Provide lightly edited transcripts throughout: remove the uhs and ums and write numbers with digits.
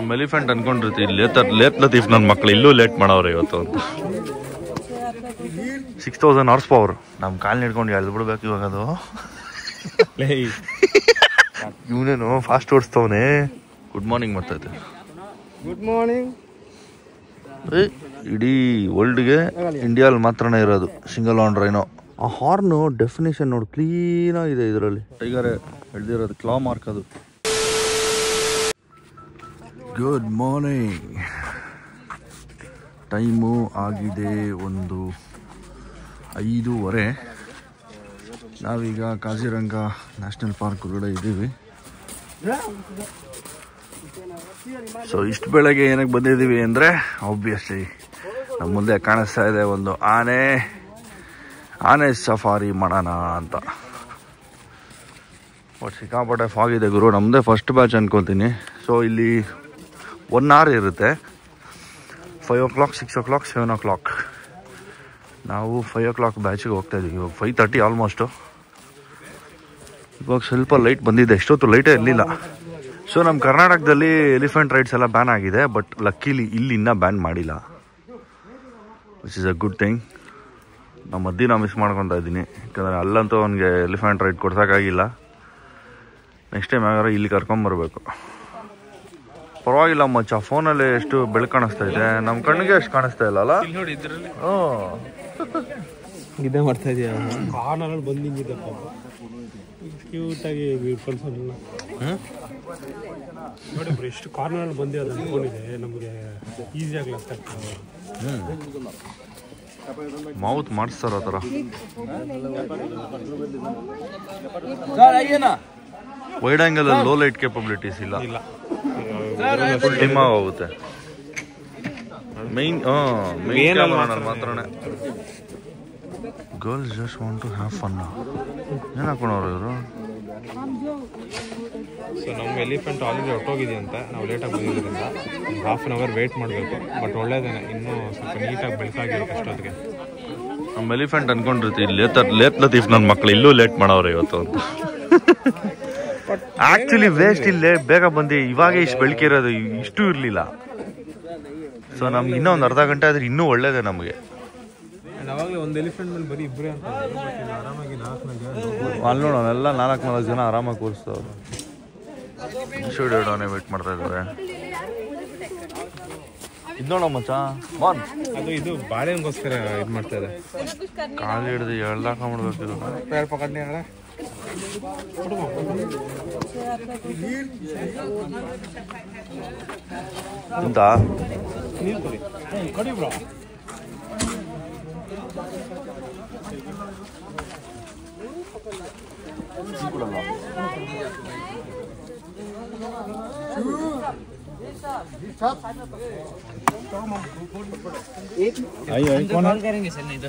ನಮ್ಮ elephant ಅನ್ಕೊಂಡಿರ್ತೀವಿ late Latif ನನ್ನ ಮಕ್ಳು ಇಲ್ಲೂ ಲೇಟ್ ಮಾಡವ್ರೆ ಇವತ್ತು ಅಂತ. 6000 ಹಾರ್ಸ್ ಪವರ್. ನಮ್ಮ ಕಾಲು ಹಿಡ್ಕೊಂಡು ಎಳ್ದು ಬಿಡ್ಬೇಕು ಇವಾಗ ಅದು. ಇವನೇನು ಫಾಸ್ಟ್ ಓಡಿಸ್ತವನೆ. ಗುಡ್ ಮಾರ್ನಿಂಗ್ ಮತ್ತೈತೆ. Good morning. ಇಡೀ ವರ್ಲ್ಡ್ಗೆ ಇಂಡಿಯಾದಲ್ಲಿ ಮಾತ್ರನೇ ಇರೋದು ಸಿಂಗಲ್ ಆನ್ ರೈನೋ. ಆ ಹಾರ್ನು ಡೆಫಿನೇಷನ್ ನೋಡಿ ಕ್ಲೀನಾಗಿದೆ ಇದರಲ್ಲಿ. ಟೈಗರ್ ಹಿಡ್ದಿರೋದು ಕ್ಲಾ ಮಾರ್ಕ್ ಅದು. Good morning. ಟೈಮು ಆಗಿದೆ 1:05. ನಾವೀಗ ಕಾಜಿರಂಗ ನ್ಯಾಷನಲ್ ಪಾರ್ಕ್ ಒಳಗಡೆ ಇದ್ದೀವಿ. ಸೊ ಇಷ್ಟು ಬೆಳಗ್ಗೆ ಏನಕ್ಕೆ ಬಂದಿದ್ದೀವಿ ಅಂದರೆ ಆಬ್ವಿಯಸ್ಲಿ ನಮ್ಮ ಮುಂದೆ ಕಾಣಿಸ್ತಾ ಇದೆ ಒಂದು ಆನೆ ಸಫಾರಿ ಮಾಡೋಣ ಅಂತ. ಬಟ್ ಸಿಕ್ಕಾಪಟ್ಟೆ ಫಾಗ್ ಇದೆ ಗುರು. ನಮ್ಮದೇ ಫಸ್ಟ್ ಬ್ಯಾಚ್ ಅನ್ಕೊತೀನಿ. ಸೊ ಇಲ್ಲಿ 1 hour ಇರುತ್ತೆ. 5 o'clock, 6 o'clock, 7 o'clock. ನಾವು 5 o'clock ಬ್ಯಾಚಿಗೆ ಹೋಗ್ತಾ ಇದ್ದೀವಿ. ಇವಾಗ 5:30 ಆಲ್ಮೋಸ್ಟು. ಇವಾಗ ಸ್ವಲ್ಪ ಲೈಟ್ ಬಂದಿದೆ. ಎಷ್ಟೊತ್ತು ಲೈಟೇ ಇರಲಿಲ್ಲ. ಸೊ ನಮ್ಮ ಕರ್ನಾಟಕದಲ್ಲಿ ಎಲಿಫೆಂಟ್ ರೈಡ್ಸ್ ಎಲ್ಲ ಬ್ಯಾನ್ ಆಗಿದೆ. ಬಟ್ ಲಕ್ಕಿಲಿ ಇಲ್ಲಿ ಇನ್ನೂ ಬ್ಯಾನ್ ಮಾಡಿಲ್ಲ, which is a good thing. ನಮ್ಮ ಮದ್ದಿನ ಮಿಸ್ ಮಾಡ್ಕೊತಾ ಇದ್ದೀನಿ. ಯಾಕಂದರೆ ಅಲ್ಲಂತೂ ಅವನಿಗೆ ಎಲಿಫೆಂಟ್ ರೈಡ್ ಕೊಡ್ಸೋಕ್ಕಾಗಿಲ್ಲ. ನೆಕ್ಸ್ಟ್ ಟೈಮ್ ಯಾರು ಇಲ್ಲಿ ಕರ್ಕೊಂಬರ್ಬೇಕು. ಪರವಾಗಿಲ್ಲ ಮಚ್ಚ, ಫೋನಲ್ಲಿ ಎಷ್ಟು ಬೆಳಕು ಕಾಣಿಸ್ತಾ ಇದೆ, ನಮ್ಮ ಕಣ್ಣಿಗೆ ಎಷ್ಟು ಕಾಣಿಸ್ತಾ ಇಲ್ಲ ಅಲ್ಲ. ಇದೇ ಮಾಡ್ತಾ ಇದೆಯಾ ಕಾರ್ನಲ್ಲಿ ಬಂದಿಂಗಿದ್ದಪ್ಪ ಕ್ಯೂಟಾಗಿ ಕಳ್ಸೋದಿಲ್ಲ ನೋಡಿ ಬ್ರೋ. ಎಷ್ಟು ಕಾರ್ನಲ್ಲಿ ಬಂದು ಅದು ಅನ್ಕೊಂಡಿದೆ ನಮಗೆ ಈಸಿಯಾಗಿ ಅರ್ಥ ಆಗ್ತದೆ. ಮೌತ್ ಮಾಡಿಸ್ತಾರ ಆ ಥರ. Wide angle low light capabilities ಇಲ್ಲ. ಫುಲ್ ಡಿಮ್ ಆಗುತ್ತೆ. ಮೇನ್ ಕ್ಯಾಮರಾನಲ್ಲಿ ಮಾತ್ರನೇ. Girls just want to have fun. ಏನು ಹಾಕೊಂಡವ್ರು ಇವರು? ಸೊ ನಮ್ಮ ಎಲಿಫೆಂಟ್ ಆಲ್ರೆಡಿ ಹೊಟ್ಟೋಗಿದೆ ಅಂತ ನಾವು ಲೇಟಾಗಿ ಬಂದಿದ್ದರಿಂದ ½ an hour ವೇಟ್ ಮಾಡಬೇಕು. ಬಟ್ ಒಳ್ಳೇದೇನೆ, ಇನ್ನೂ ಸ್ವಲ್ಪ ನೀಟಾಗಿ ಬೆಳಕಾಗಿರುತ್ತೆ ಅಷ್ಟೊತ್ತಿಗೆ. ನಮ್ಮ ಎಲಿಫೆಂಟ್ ಅನ್ಕೊಂಡಿರ್ತೀವಿ ಲೇಟ್ ಲತೀಫ್ ನನ್ನ ಮಕ್ಳು ಇಲ್ಲೂ ಲೇಟ್ ಮಾಡವ್ರೆ ಇವತ್ತು ಅಂತ. ಆಕ್ಚುಲಿ ವೇಸ್ಟ್ ಇಲ್ಲೇ ಬೇಗ ಬಂದು ಇವಾಗ ಇಷ್ಟು ಬೆಳಕಿರೋದು ಇಷ್ಟು ಇರಲಿಲ್ಲ. ಸೊ ನಮ್ಗೆ ಇನ್ನೂ ಒಂದು ಅರ್ಧ ಗಂಟೆ ಆದ್ರೆ ಇನ್ನೂ ಒಳ್ಳೇದೇ ನಮಗೆ. ಅವಾಗಲೇ ಒಂದು ಎಲಿಫೆಂಟ್ ಮೇಲೆ ಬರೀ ಇಬ್ಬರೇ ಅಂತ ಆರಾಮಾಗಿ 4 ಅಲ್ಲಿ ನೋಡೋಣ ಎಲ್ಲ 4 ಜನ ಆರಾಮಾಗಿ ಕೂರಿಸ್ತವ್ರು. ಸ್ಟುಡಿಯೋ ಡೌನೇ ವೇಟ್ ಮಾಡ್ತಾ ಇದ್ದಾರೆ. ಇದು ನೋಡೋ ಮಚ್ಚ ಬಾನ್, ಅದು ಇದು ಬಾಳೆಗೋಸ್ಕರ ಇದು ಮಾಡ್ತಾ ಇದೆ. ಕಾಲು ಹಿಡಿದು ಎಳ್ದಾಕೊಂಡ್ಬಿಡ್ಬೇಕು ಇದು. ಇಂತ ಕಡಿ ಬ್ರೋ. कॉल करेंगे सर, नहीं तो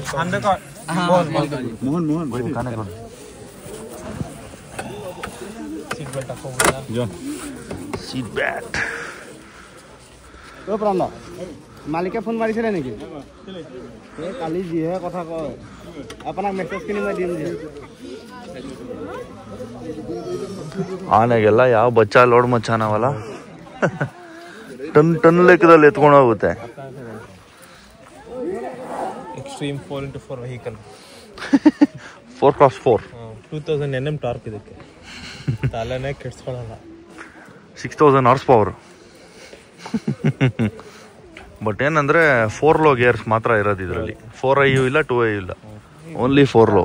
मोहन सीट बेल्ट मालिके फोन मारिছিলে নেকি? কালি যিহে কথা কয় আপোনাক মেছেজখিনি মই দিম দিয়া. ಆನೆಗೆಲ್ಲ ಯಾವ ಬಚ್ಚ ಲೋಡ್ ಮಚ್ಚ ನಾವಲ್ಲ ಟನ್ ಲೆಕ್ಕದಲ್ಲಿ ಎತ್ಕೊಂಡು ಹೋಗುತ್ತೆ. Extreme 4x4 vehicle 4x4 2000 Nm torque. ಇದಕ್ಕೆ ತಲೆನೇ ಕೆಡ್ಸ್ಕೊಳ್ಳಲ್ಲ. 6000 ಹಾರ್ಸ್ ಪವರ್. ಬಟ್ ಏನಂದ್ರೆ 4 ಲೋ ಗೇರ್ಸ್ ಮಾತ್ರ ಇರೋದು ಇದರಲ್ಲಿ. 4i ಇಲ್ಲ 2i ಇಲ್ಲ, ಓನ್ಲಿ 4 ಲೋ.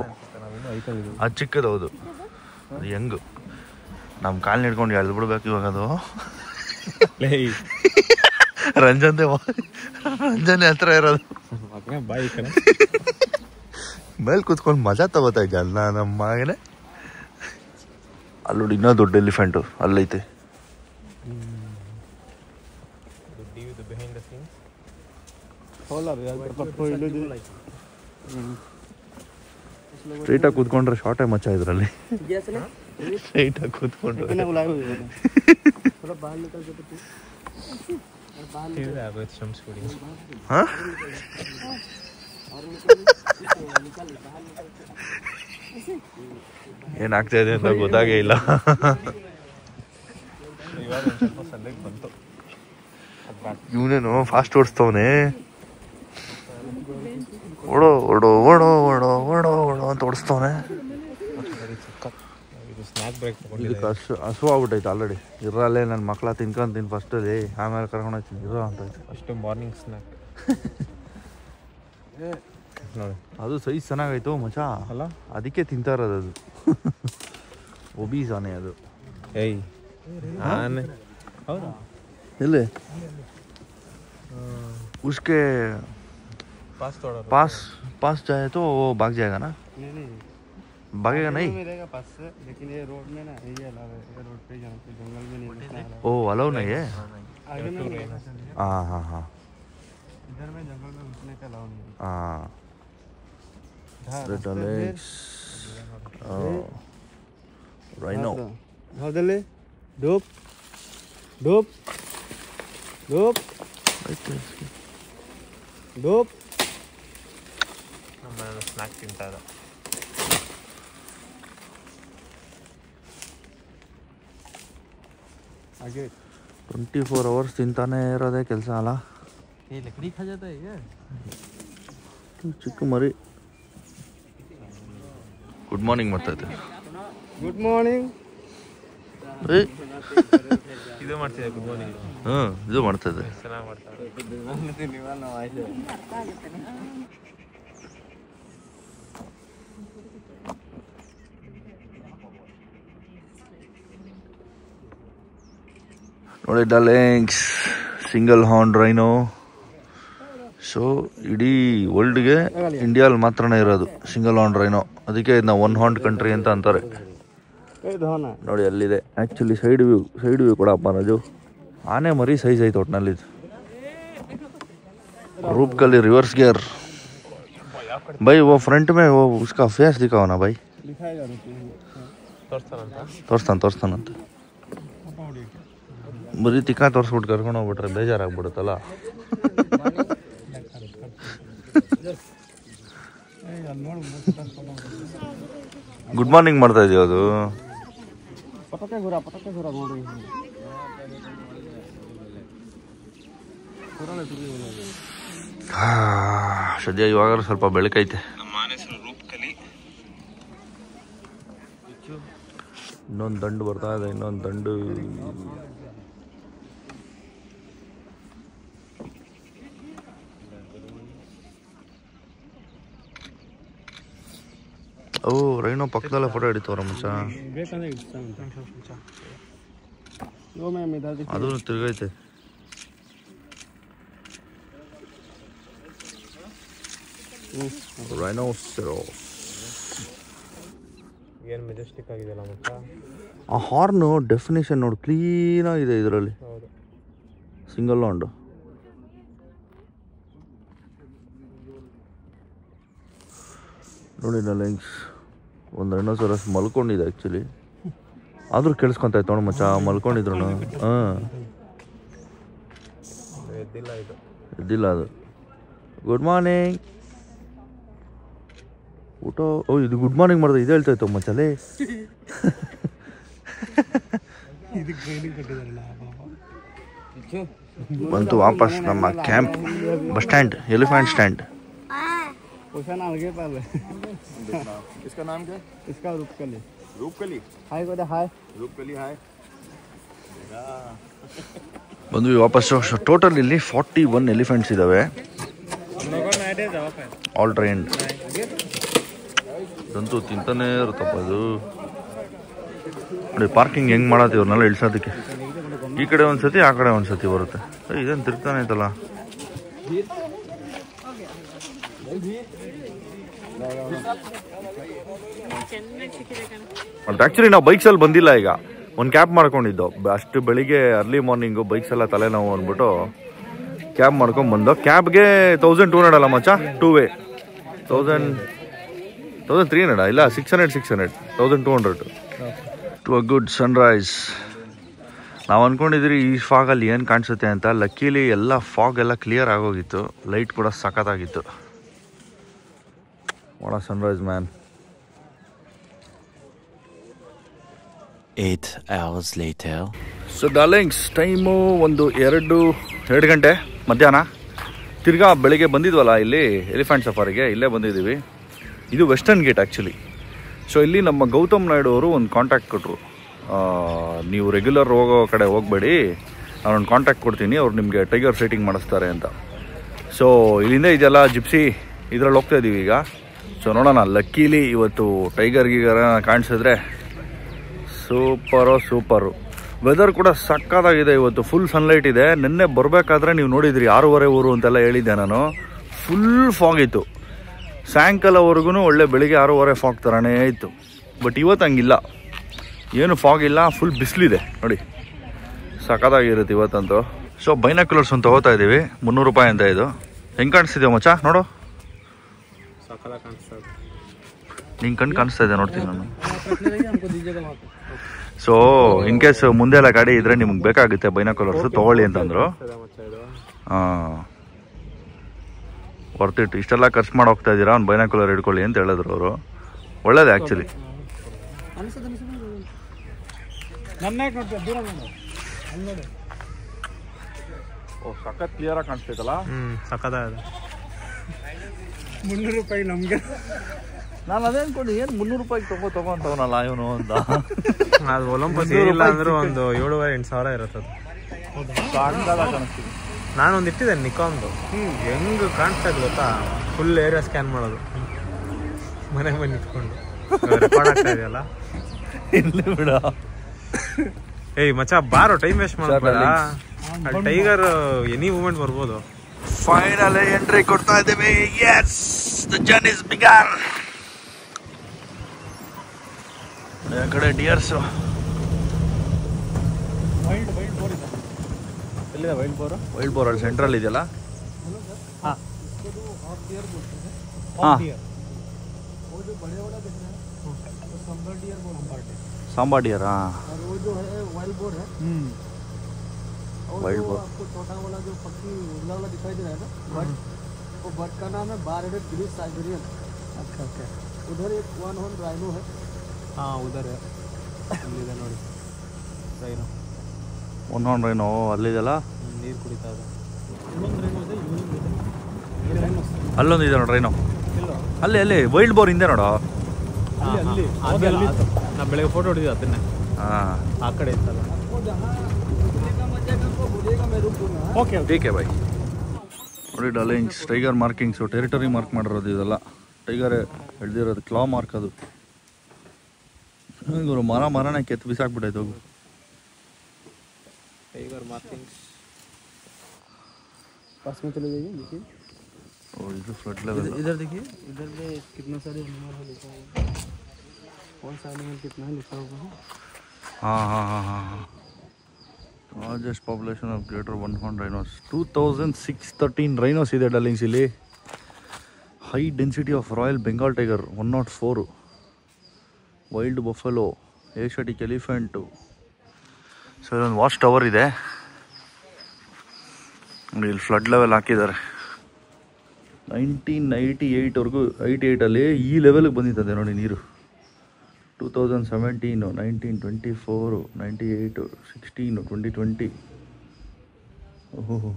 ಅದು ಚಿಕ್ಕದು, ಹೌದು. ಅದು ಹೆಂಗು ನಮ್ಮ ಕಾಲು ಹಿಡ್ಕೊಂಡು ಎಳ್ದು ಬಿಡ್ಬೇಕು ಇವಾಗ ಅದು. ರಂಜನೆ ಹತ್ರ ಇರೋದು. ಮೇಲೆ ಕೂತ್ಕೊಂಡು ಮಜಾ ತಗೋತಾ ಇದ್ದ ಅಲ್ಲ ನಮ್ಮ ಮಗನೇ. ಅಲ್ಲೋಡಿ ಇನ್ನೂ ದೊಡ್ಡ ಎಲಿಫೆಂಟು ಅಲ್ಲೈತೆ. ಸ್ಟ್ರೈಟಾಗಿ ಕೂತ್ಕೊಂಡ್ರೆ ಶಾರ್ಟೇ ಮಚ್ಚ ಇದರಲ್ಲಿ. ಸ್ಟ್ರೈಟಾಗಿ ಕೂತ್ಕೊಂಡು ಏನಾಗ್ತಾ ಇದೆ ಅಂತ ಗೊತ್ತಾಗೇ ಇಲ್ಲ. ಇವಾಗ ಸ್ವಲ್ಪ ಸದ್ಯಕ್ಕೆ ಬಂತು. ಇವನೇನು ಫಾಸ್ಟ್ ಓಡಿಸ್ತವನೆ. ಓಡೋ ಓಡೋ ಓಡೋ ಓಡೋ ಓಡೋ ಓಡೋ ಅಂತ ಓಡಿಸ್ತವನೆ. ಸ್ನ್ಯಾಕ್ ಬ್ರೇಕ್ ಇದಕ್ಕೆ ಹಸು ಆಗ್ಬಿಟ್ಟೈತೆ ಆಲ್ರೆಡಿ. ಇರಲ್ಲೇ ನನ್ನ ಮಕ್ಕಳ ತಿನ್ಕೊಂತೀನಿ ಫಸ್ಟಲ್ಲಿ, ಆಮೇಲೆ ಕರ್ಕೊಂಡು ಹೋಗ್ತೀನಿ ಇರೋ ಅಂತೈತೆ. ಅಷ್ಟು ಮಾರ್ನಿಂಗ್ ಸ್ನ್ಯಾಕ್ ನೋಡಿ. ಅದು ಸೈಜ್ ಚೆನ್ನಾಗೈತು ಮಚ ಅಲ್ಲ, ಅದಕ್ಕೆ ತಿಂತಾ ಇರೋದು ಅದು. ಒಬೀಸ್ ಆನೆ ಅದು. ಏಯ್ ಆನೆ ಹೌದಾ? ಎಲ್ಲಿ उसके पास जाए तो वो भाग जाएगा ना? नहीं भागेगा नहीं? मिलेगा पास से, लेकिन ये रोड में ना ये अलाव है, ये रोड पे जाना चाहिए, जंगल में नहीं घुसना। ओ अलाउ नहीं है? आगे में हाँ हाँ हाँ इधर में जंगल में घुसने का अलाउ नहीं है। हाँ राइनो हौदले डूब डूब डूब डूब ಸ್ನ್ಯಾಕ್ ತಿಂತಾ ಇದ್ದ. आगे 24 hours ತಿಂತಾನೆ ಇರೋದೇ ಕೆಲಸ ಅಲ್ಲ. ये लकड़ी खा जाता है ये। ಚಿಕ್ಕ ಮರಿ. ಗುಡ್ ಮಾರ್ನಿಂಗ್ ಮಾಡ್ತೈತೆ. Good morning. ಇದು ಮಾಡ್ತಿದ್ದೆ ಗುಡ್ ಮಾರ್ನಿಂಗ್. ಇದು ಮಾಡ್ತೈತೆ. ಚೆನ್ನಾಗಿ ಮಾಡ್ತಾರೆ. ನೋಡಿ darlings, single horn rhino. So ಇಡೀ ವರ್ಲ್ಡ್ಗೆ ಇಂಡಿಯಾದಲ್ಲಿ ಮಾತ್ರನೇ ಇರೋದು ಸಿಂಗಲ್ ಹಾರ್ನ್ ರೈನೋ. ಅದಕ್ಕೆ ಇದನ್ನ ಒನ್ ಹಾರ್ನ್ ಕಂಟ್ರಿ ಅಂತ ಅಂತಾರೆ. ನೋಡಿ ಅಲ್ಲಿದೆ ಆ್ಯಕ್ಚುಲಿ ಸೈಡ್ ವ್ಯೂ ಕೊಡಪ್ಪ ರಾಜು. ಆನೆ ಮರಿ ಸೈಜ್ ಐತೆ ಒಟ್ಟಿನಲ್ಲಿ. रूप कली रिवर्स गियर भाई. वो फ्रंट में वो उसका फेस दिखाओ ना भाई. ತೋರಿಸ್ತಾನಂತೆ. ಬರೀ ತಿಕ್ಕ ತೋರಿಸ್ಬಿಟ್ಟು ಕರ್ಕೊಂಡು ಹೋಗ್ಬಿಟ್ರೆ ಬೇಜಾರಾಗ್ಬಿಡುತ್ತಲ್ಲ. ಗುಡ್ ಮಾರ್ನಿಂಗ್ ಮಾಡ್ತಾ ಇದೀವಿ. ಅದು ಸದ್ಯ ಇವಾಗ ಸ್ವಲ್ಪ ಬೆಳಕೈತೆ. ಇನ್ನೊಂದು ದಂಡು ಬರ್ತಾ ಇದೆ, ಇನ್ನೊಂದು ದಂಡು. ಓ ರೈನೋ ಪಕ್ಕದಲ್ಲೇ ಫೋಟೋ ಹಿಡಿತವ್ರ ಮಚ್ಚ. ಅದು ತಿರುಗೈತೆ. ರೈನೋಸೆರಾಸ್ ಏನು ಮೆಜೆಸ್ಟಿಕ್ ಆಗಿದೆಯಲ್ಲ ಮಚ್ಚ. ಆ ಹಾರ್ನು ಡೆಫಿನೇಷನ್ ನೋಡಿ, ಕ್ಲೀನ್ ಆಗಿದೆ ಇದರಲ್ಲಿ. Single horn. ನೋಡಿ ಡಾರ್ಲಿಂಗ್ಸ್, ಒಂದು ರೈನೋಸೆರಾಸ್ ಮಲ್ಕೊಂಡಿದೆ ಆ್ಯಕ್ಚುಲಿ. ಆದರೂ ಕೇಳಿಸ್ಕೊಂತ ಇತ್ತು ನೋಡಿ ಮಚ್ಚ, ಮಲ್ಕೊಂಡಿದ್ರು. ಎದ್ದಿಲ್ಲ ಅದು. ಗುಡ್ ಮಾರ್ನಿಂಗ್ ಊಟ. ಓ ಇದು ಗುಡ್ ಮಾರ್ನಿಂಗ್ ಮಾಡಿದೆ, ಇದು ಹೇಳ್ತಾ ಇತ್ತು ಮಚ್ಚಲೇ. ಬಂತು ವಾಪಸ್ ನಮ್ಮ camp, bus stand, elephant stand. इसका नाम क्या? इसका रूपकली। रूपकली हाय को हाय रूपकली हाय। ಬಂದ್ವಿ ವಾಪಸ್ಸು. ಟೋಟಲ್ ಇಲ್ಲಿ 41 ಎಲಿಫೆಂಟ್ಸ್ ಇದ್ದಾವೆ, ಆಲ್ ಟ್ರೈನ್ಡ್. ಇದಂತೂ ತಿಂತಾನೆ ಇರುತ್ತಪ್ಪ ಇದು. ನೋಡಿ ಪಾರ್ಕಿಂಗ್ ಹೆಂಗೆ ಮಾಡತ್ತೆ ಇವ್ರನ್ನೆಲ್ಲ ಇಳಿಸೋದಕ್ಕೆ. ಈ ಕಡೆ ಒಂದ್ಸತಿ, ಆ ಕಡೆ ಒಂದ್ಸತಿ ಬರುತ್ತೆ. ಇದೇನು ತಿರ್ಗ್ತಾನೆ ಐತಲ್ಲ. ಆ್ಯಕ್ಚುಲಿ ನಾವು ಬೈಕ್ಸಲ್ಲಿ ಬಂದಿಲ್ಲ. ಈಗ ಒಂದು ಕ್ಯಾಬ್ ಮಾಡ್ಕೊಂಡಿದ್ದು, ಅಷ್ಟು ಬೆಳಿಗ್ಗೆ ಅರ್ಲಿ ಮಾರ್ನಿಂಗು ಬೈಕ್ಸ್ ಎಲ್ಲ ತಲೆನೋವು ಅಂದ್ಬಿಟ್ಟು ಕ್ಯಾಬ್ ಮಾಡ್ಕೊಂಡು ಬಂದು. ಕ್ಯಾಬ್ಗೆ 1200 ಅಲ್ಲ ಮಚ್ಚ, 2 ವೇ 1300 ಇಲ್ಲ 600 1200 ಟು ಅ ಗುಡ್ ಸನ್ರೈಸ್. ನಾವು ಅಂದ್ಕೊಂಡಿದ್ರಿ ಈ ಫಾಗಲ್ಲಿ ಏನು ಕಾಣಿಸುತ್ತೆ ಅಂತ. ಲಕ್ಕೀಲಿ ಎಲ್ಲ ಫಾಗ್ ಎಲ್ಲ ಕ್ಲಿಯರ್ ಆಗೋಗಿತ್ತು, ಲೈಟ್ ಕೂಡ ಸಖತ್ತಾಗಿತ್ತು. What a sunrise man. 8 hours later. So darlings, time ಒಂದು 2 2 ಗಂಟೆ ಮಧ್ಯಾಹ್ನ. ತಿರ್ಗಾ ಬೆಳಿಗ್ಗೆ ಬಂದಿದ್ವಲ್ಲ ಇಲ್ಲಿ ಎಲಿಫೆಂಟ್ ಸಫಾರಿಗೆ, ಇಲ್ಲೇ ಬಂದಿದ್ದೀವಿ. ಇದು ವೆಸ್ಟರ್ನ್ ಗೇಟ್ ಆ್ಯಕ್ಚುಲಿ. ಸೊ ಇಲ್ಲಿ ನಮ್ಮ ಗೌತಮ್ ನಾಯ್ಡು ಅವರು ಒಂದು ಕಾಂಟ್ಯಾಕ್ಟ್ ಕೊಟ್ಟರು, ನೀವು ರೆಗ್ಯುಲರ್ ಹೋಗೋ ಕಡೆ ಹೋಗಬೇಡಿ, ನಾನೊಂದು ಕಾಂಟ್ಯಾಕ್ಟ್ ಕೊಡ್ತೀನಿ, ಅವ್ರು ನಿಮಗೆ ಟೈಗರ್ ಸೈಟಿಂಗ್ ಮಾಡಿಸ್ತಾರೆ ಅಂತ. ಸೊ ಇಲ್ಲಿಂದ ಇದೆಲ್ಲ ಜಿಪ್ಸಿ ಇದರಲ್ಲಿ ಹೋಗ್ತಾ ಇದ್ದೀವಿ ಈಗ. ಸೊ ನೋಡೋಣ, ಲಕ್ಕೀಲಿ ಇವತ್ತು ಟೈಗರ್ ಗೀಗರ ಕಾಣಿಸಿದ್ರೆ ಸೂಪರು. ವೆದರ್ ಕೂಡ ಸಕ್ಕತ್ತಾಗಿದೆ ಇವತ್ತು, ಫುಲ್ ಸನ್ಲೈಟ್ ಇದೆ. ನಿನ್ನೆ ಬರಬೇಕಾದ್ರೆ ನೀವು ನೋಡಿದ್ರಿ 6:30 ಊರು ಅಂತೆಲ್ಲ ಹೇಳಿದ್ದೆ ನಾನು. ಫುಲ್ ಫಾಗ್ ಇತ್ತು, ಸಾಯಂಕಾಲವರೆಗೂ ಒಳ್ಳೆ ಬೆಳಿಗ್ಗೆ 6:30 ಫಾಗ್ ಥರನೇ ಇತ್ತು. ಬಟ್ ಇವತ್ತು ಹಂಗಿಲ್ಲ, ಏನು ಫಾಗ್ ಇಲ್ಲ, ಫುಲ್ ಬಿಸಿಲಿದೆ ನೋಡಿ, ಸಕ್ಕತ್ತಾಗಿರುತ್ತೆ ಇವತ್ತಂತೂ. ಸೊ ಬೈನಾಕ್ಯುಲರ್ಸ್ ಅಂತ ತಗೋತಾ ಇದ್ದೀವಿ, 300 ರೂಪಾಯಿ ಅಂತ. ಇದು ಹೆಂಗೆ ಕಾಣಿಸ್ತಿದ್ಯೋ ಮಚ್ಚ ನೋಡು, ನಿಂಗೆ ಕಣ್ಣು ಕಾಣಿಸ್ತಾ ಇದೆ, ನೋಡ್ತೀನಿ ನಾನು. ಸೊ ಇನ್ ಕೇಸ್ ಮುಂದೆ ಎಲ್ಲ ಗಾಡಿ ಇದ್ರೆ ನಿಮ್ಗೆ ಬೇಕಾಗುತ್ತೆ ಬೈನಾಕ್ಯುಲರ್ಸ್ ತೊಗೊಳ್ಳಿ ಅಂತಂದ್ರು. ಹಾಂ, ವರ್ತಿಟ್ಟು ಇಷ್ಟೆಲ್ಲ ಖರ್ಚು ಮಾಡಿ ಹೋಗ್ತಾ ಇದ್ದೀರಾ, ಒಂದು ಬೈನಾಕ್ಯುಲರ್ ಹಿಡ್ಕೊಳ್ಳಿ ಅಂತ ಹೇಳಿದ್ರು ಅವರು. ಒಳ್ಳೇದೇ ಆ್ಯಕ್ಚುಲಿ. ಓ ಸಖತ್ ಕ್ಲಿಯರಾಗಿ ಕಾಣಿಸ್ತೈತಲ್ಲ. ಸಖತ್ತಾಗಿದೆ. 300 ರೂಪಾಯಿ ನಮಗೆ. ನಾನು ಅದೇ ಅನ್ಕೊಂಡು ಏನು 300 ರೂಪಾಯಿಗೆ ತಗೋಂತವನಲ್ಲ ಇವನು ಅಂತ. ಅದು ಒಲಂಪಸ್ ಇಲ್ಲ ಅಂದ್ರೆ ಒಂದು 7,000-8,000 ಸಾವಿರ ಇರುತ್ತೆ ಅದು. ಕಾಣಿಸ್ತೀನಿ. ನಾನೊಂದು ಇಟ್ಟಿದ್ದೆ ನಿಕಾನ್ದು, ಹೆಂಗೆ ಕಾಣಿಸ್ತಾ ಇದೆ ಗೊತ್ತಾ, ಫುಲ್ ಏರಿಯಾ ಸ್ಕ್ಯಾನ್ ಮಾಡೋದು ಮನೆಗೆ ಬಂದು ನಿಂತ್ಕೊಂಡು. ರೆಕಾರ್ಡ್ ಆಗ್ತಾ ಇದೆಯಲ್ಲ ಇಲ್ಲಿ ಬಿಡ. ಏಯ್ ಮಚ್ಚ ಬಾರೋ, ಟೈಮ್ ವೇಸ್ಟ್ ಮಾಡಬೇಡ. ಟೈಗರ್ ಎನಿ ಮೂಮೆಂಟ್ ಬರ್ಬೋದು. ಫೈನಲ್ ಎಂಟ್ರಿ ಕೊಡ್ತಾ ಇದ್ದೀವಿ. Yes, the journey is begun. ಆ ಕಡೆ ಡಿಯರ್ಸ್. ಎಲ್ಲಿದೆ ವೈಲ್ಡ್ ಬೋರ್? ವೈಲ್ಡ್ ಬೋರ್ ಅಲ್ಲಿ ಸೆಂಟ್ರಲ್ ಇದೆಯಲ್ಲ. ಹಾಂ ಹಾಂ, सांबा डियर. हाँ, वो जो है वाइल्ड बोर है. Wild boar. आपको छोटा वाला जो पक्षी उड़ना वाला दिखाई दे रहा है ना, बर्ड, वो बर्ड का नाम है बारडेड ग्रीस साइबेरियन. अच्छा ओके. उधर एक 1 हॉर्न राइनो है. हाँ उधर है, ಅಲ್ಲಿದೆ ನೋಡಿ ರೈನೋ. 1 ಹॉर्ನ್ ರೈನೋ ಅಲ್ಲಿದೆಲ್ಲ, ನೀರು ಕುಡಿತಾ ಇದೆ. ಇನ್ನೊಂದು ರೈನೋ ಇದೆ, ಇಲ್ಲಿ ರೈನೋ ಅಲ್ಲೊಂದು ಇದೆ ನೋಡಿ ರೈನೋ. ಅಲ್ಲಿ ಅಲ್ಲಿ ವೈಲ್ಡ್ ಬೋರ್ ಹಿಂದೆ ನೋಡೋ. ಅಲ್ಲಿ ನಾ ಬೆಳಗ್ಗೆ ಫೋಟೋ ಹೊಡಿದ್ವಿ ಅದನ್ನೇ. ಹಾಂ, ಆ ಕಡೆ ಇತ್ತಲ್ಲ. ಓಕೆ ಟೀಕೆ ಬಾಯ್. ನೋಡಿ ಡಾರ್ಲಿಂಗ್ಸ್, ಟೈಗರ್ ಮಾರ್ಕಿಂಗ್ಸು, ಟೆರಿಟರಿ ಮಾರ್ಕ್ ಮಾಡಿರೋದು ಇದೆಲ್ಲ. ಟೈಗರ್ ಹಿಡ್ದಿರೋದು, ಕ್ಲಾ ಮಾರ್ಕ್ ಅದು. ಇವರು ಮರನೇ ಕೆತ್ತು ಬಿಸಾಕ್ಬಿಟ್ಟೈತೆ ಹೋಗು. टाइगर मार्किंग्स पास में चले जाइए, देखिए. और इधर फ्लड लेवल, इधर देखिए, इधर में कितना सारे एनिमल है लिखा हुआ, कौन सा एनिमल कितना है लिखा हुआ है. हाँ हाँ हाँ हाँ हाँ. Largest population of greater 1 horn rhinos. 2613 rhinos ಇದೆ ಡಾರ್ಲಿಂಗ್ಸ್ ಇಲ್ಲಿ. High density of royal Bengal tiger 104. Wild Buffalo, Asiatic elephant. So ಇಲ್ಲೊಂದು ವಾಚ್ ಟವರ್ ಇದೆ ನೋಡಿ, ಇಲ್ಲಿ ಫ್ಲಡ್ ಲೆವೆಲ್ ಹಾಕಿದ್ದಾರೆ. 1998ವರೆಗೂ 88ಅಲ್ಲಿ ಈ ಲೆವೆಲ್ಗೆ ಬಂದಿತ್ತದೆ ನೋಡಿ ನೀರು. 2017, 19, 24, 98, 16, 2020. ಓಹೋ,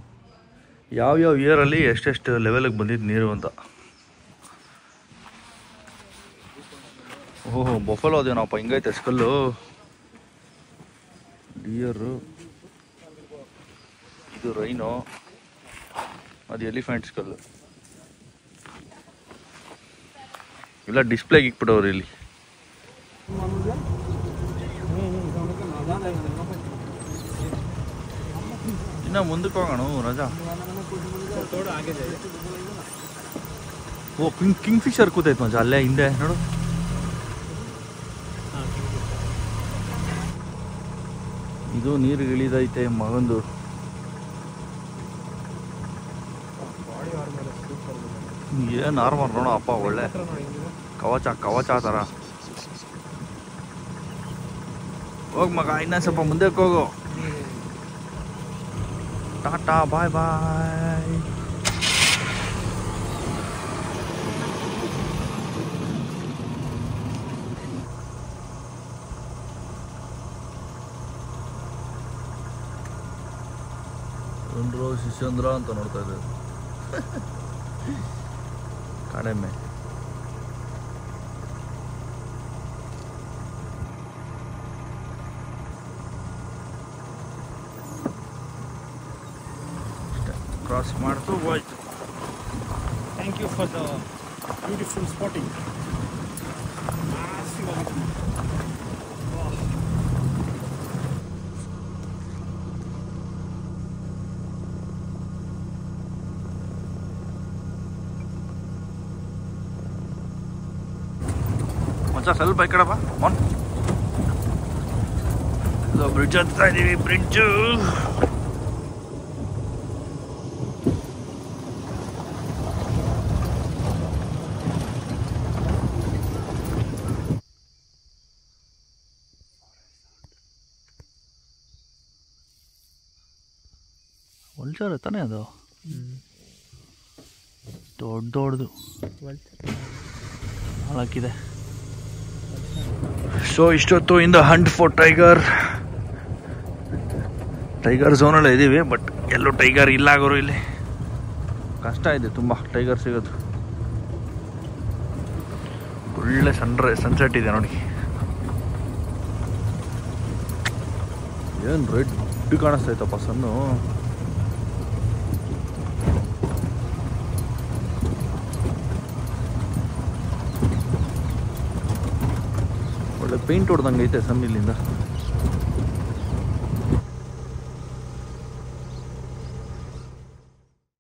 ಯಾವ್ಯಾವ ಇಯರಲ್ಲಿ ಎಷ್ಟೆಷ್ಟು ಲೆವೆಲ್ಗೆ ಬಂದಿದ್ದು ನೀರು ಅಂತ. ಓಹೋ, ಬೊಫಲೋ ಅದೇನಪ್ಪ ಹಿಂಗೈತೆ ಸ್ಕಲ್ಲು. ಡಿಯರು, ಇದು ರೈನೋ, ಅದು ಎಲಿಫೆಂಟ್ ಸ್ಕಲ್ಲು. ಇಲ್ಲ ಡಿಸ್ಪ್ಲೇಗೆ ಇಕ್ಬಿಟ್ಟವ್ರು ಇಲ್ಲಿ. ಇನ್ನು ಮುಂದಕ್ಕೆ ಹೋಗೋಣ ರಜಾ. ಓ, ಕಿಂಗ್ ಫಿಶರ್ ಕೂತೈತೆ ಮಜಾ ಅಲ್ಲೇ ಹಿಂದೆ ನೋಡು. ಇದು ನೀರು ಇಳಿದೈತೆ ಮಗಂದು. ಏನು ನಾರ್ಮಲ್ ನೋಡೋ ಅಪ್ಪ, ಒಳ್ಳೆ ಕವಚ ಥರ. ಹೋಗ್ ಮಗ, ಇನ್ನೂ ಸ್ವಲ್ಪ ಮುಂದಕ್ಕೆ ಹೋಗು. ಟಾಟಾ ಬಾಯ್ ಬಾಯ್. ಬಂದ್ರು ಶಿಷ್ಯಂದ್ರ ಅಂತ ನೋಡ್ತಾ ಇದ್ದಾರೆ. ಕಾಡೆಮ್ಮೆ. ಕ್ರಾಸ್ ಮಾಡ್ತು ಹೋಯ್ತು. Thank you for the beautiful spotting. ಮಚ್ಚ ಸ್ವಲ್ಪ ಈ ಕಡೆಪ್ಪ ಮೊನ್ ಬ್ರಿಡ್ಜ್ ಹತ್ತಾ ಇದೀವಿ. ಬ್ರಿಡ್ಜು ಒಳ್ಳೆ ತಾನೇ ಅದು ದೊಡ್ಡದು ಹಾಳಾಕಿದೆ. ಸೊ ಇಷ್ಟೊತ್ತು in the hunt for tiger ಝೋನಲ್ಲೇ ಇದ್ದೀವಿ. ಬಟ್ ಎಲ್ಲೂ ಟೈಗರ್ ಇಲ್ಲ ಆಗೋರು. ಇಲ್ಲಿ ಕಷ್ಟ ಇದೆ ತುಂಬ ಟೈಗರ್ ಸಿಗೋದು. ಒಳ್ಳೆ ಸನ್ಸೆಟ್ ಇದೆ ನೋಡಿ. ಏನು ರೆಡ್ ಕಾಣಿಸ್ತೈತಪ್ಪ ಸನ್ನು. ಒಳ್ಳೆ ಪೇಂಟ್ ಹೊಡ್ದಂಗೆ ಐತೆ ಸನ್ ಇಲ್ಲಿಂದ.